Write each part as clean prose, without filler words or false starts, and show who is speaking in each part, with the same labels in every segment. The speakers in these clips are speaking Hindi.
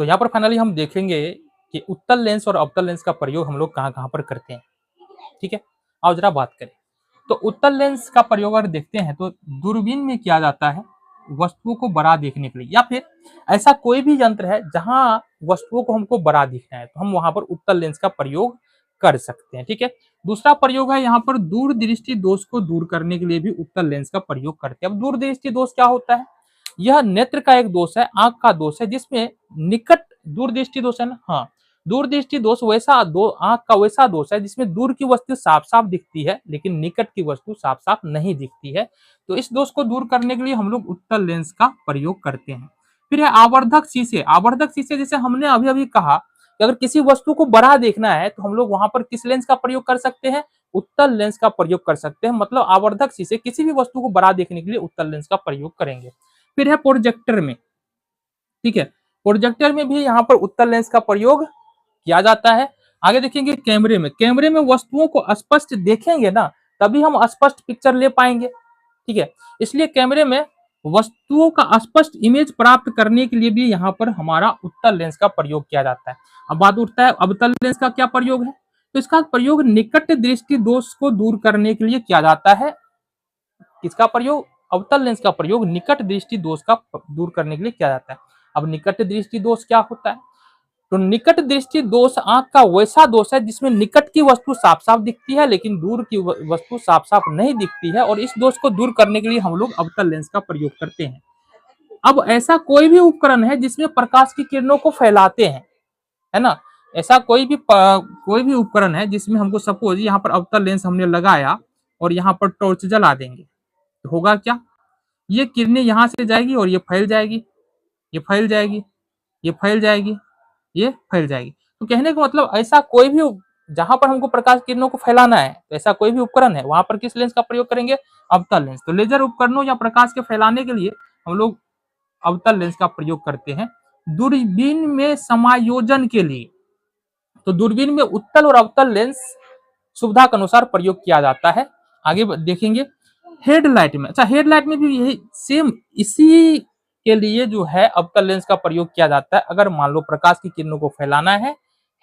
Speaker 1: तो यहाँ पर फाइनली हम देखेंगे कि उत्तल लेंस और अवतल लेंस का प्रयोग हम लोग कहाँ कहाँ पर करते हैं। ठीक है, आओ जरा बात करें। तो उत्तल लेंस का प्रयोग अगर देखते हैं तो दूरबीन में किया जाता है वस्तुओं को बड़ा देखने के लिए, या फिर ऐसा कोई भी यंत्र है जहां वस्तुओं को हमको बड़ा दिखना है तो हम वहां पर उत्तल लेंस का प्रयोग कर सकते हैं। ठीक है, दूसरा प्रयोग है यहाँ पर दूर दृष्टि दोष को दूर करने के लिए भी उत्तल लेंस का प्रयोग करते हैं। अब दूर दृष्टि दोष क्या होता है? यह नेत्र का एक दोष है, आंख का दोष है, जिसमें निकट दूर दृष्टि दोष है ना, हाँ, दूर दृष्टि दोष वैसा दो आंख का वैसा दोष है जिसमें दूर की वस्तु साफ साफ दिखती है लेकिन निकट की वस्तु साफ साफ नहीं दिखती है। तो इस दोष को दूर करने के लिए हम लोग उत्तल लेंस का प्रयोग करते हैं। फिर है आवर्धक शीशे। आवर्धक शीशे जैसे हमने अभी अभी कहा कि अगर किसी वस्तु को बड़ा देखना है तो हम लोग वहां पर किस लेंस का प्रयोग कर सकते हैं? उत्तल लेंस का प्रयोग कर सकते हैं। मतलब आवर्धक शीशे किसी भी वस्तु को बड़ा देखने के लिए उत्तल लेंस का प्रयोग करेंगे। फिर है प्रोजेक्टर में। ठीक है, प्रोजेक्टर में भी यहाँ पर उत्तल लेंस का प्रयोग किया जाता है। आगे देखेंगे कैमरे में। कैमरे में वस्तुओं को स्पष्ट देखेंगे ना तभी हम स्पष्ट पिक्चर ले पाएंगे। ठीक है, इसलिए कैमरे में वस्तुओं का स्पष्ट इमेज प्राप्त करने के लिए भी यहाँ पर हमारा उत्तल लेंस का प्रयोग किया जाता है। अब बात उठता है अवतल लेंस का क्या प्रयोग है? तो इसका प्रयोग निकट दृष्टि दोष को दूर करने के लिए किया जाता है। किसका प्रयोग? अवतल लेंस का प्रयोग निकट दृष्टि दोष का दूर करने के लिए किया जाता है। अब निकट दृष्टि दोष क्या होता है? तो निकट दृष्टि दोष आंख का वैसा दोष है जिसमें निकट की वस्तु साफ साफ दिखती है लेकिन दूर की वस्तु साफ साफ नहीं दिखती है, और इस दोष को दूर करने के लिए हम लोग अवतल लेंस का प्रयोग करते हैं। अब ऐसा कोई भी उपकरण है जिसमें प्रकाश की किरणों को फैलाते हैं, है ना, ऐसा कोई भी उपकरण है जिसमें हमको सपोज यहाँ पर अवतल लेंस हमने लगाया और यहाँ पर टॉर्च जला देंगे तो होगा क्या? ये किरणें यहाँ से जाएगी और ये फैल जाएगी, ये फैल जाएगी, ये फैल जाएगी, ये फैल जाएगी। तो कहने का मतलब ऐसा कोई भी जहां पर हमको प्रकाश किरणों को फैलाना है तो ऐसा कोई भी उपकरण है वहां पर किस लेंस का प्रयोग करेंगे? अवतल लेंस। तो लेजर उपकरणों या प्रकाश के फैलाने के लिए हम लोग अवतल लेंस का प्रयोग करते हैं। दूरबीन में समायोजन के लिए, तो दूरबीन में उत्तल और अवतल लेंस सुविधा के अनुसार प्रयोग किया जाता है। आगे देखेंगे हेडलाइट में। अच्छा, हेडलाइट में भी यही सेम इसी के लिए जो है अवतल लेंस का प्रयोग किया जाता है। अगर मान लो प्रकाश की किरणों को फैलाना है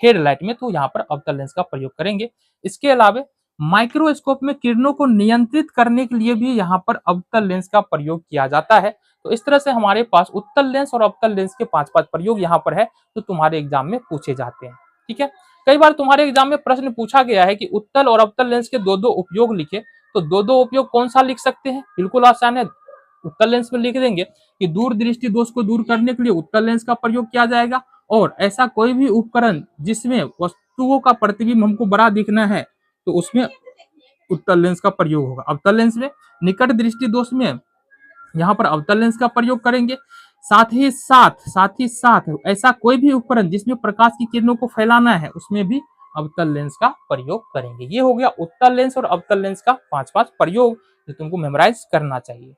Speaker 1: हेडलाइट में तो यहाँ पर अवतल लेंस का प्रयोग करेंगे। इसके अलावा माइक्रोस्कोप में किरणों को नियंत्रित करने के लिए भी यहाँ पर अवतल लेंस का प्रयोग किया जाता है। तो इस तरह से हमारे पास उत्तल लेंस और अवतल लेंस के 5 प्रयोग यहाँ पर है जो तुम्हारे एग्जाम में पूछे जाते हैं। ठीक है, कई बार तुम्हारे एग्जाम में प्रश्न पूछा गया है कि उत्तल और अवतल लेंस के दो उपयोग लिखे, तो दो उपयोग कौन सा लिख सकते हैं? बिल्कुल आसान है, उत्तल लेंस में लिख देंगे कि दूर दृष्टि दोष को दूर करने के लिए उत्तल लेंस का प्रयोग किया जाएगा, और ऐसा कोई भी उपकरण जिसमें वस्तुओं का प्रतिबिंब हमको बड़ा दिखना है तो उसमें उत्तल लेंस का प्रयोग होगा। अवतल लेंस में निकट दृष्टि दोष में यहाँ पर अवतल लेंस का प्रयोग करेंगे। साथ ही साथ ऐसा कोई भी उपकरण जिसमें प्रकाश की किरणों को फैलाना है उसमें भी अवतल लेंस का प्रयोग करेंगे। ये हो गया उत्तल लेंस और अवतल लेंस का 5 प्रयोग जो तुमको मेमोराइज करना चाहिए।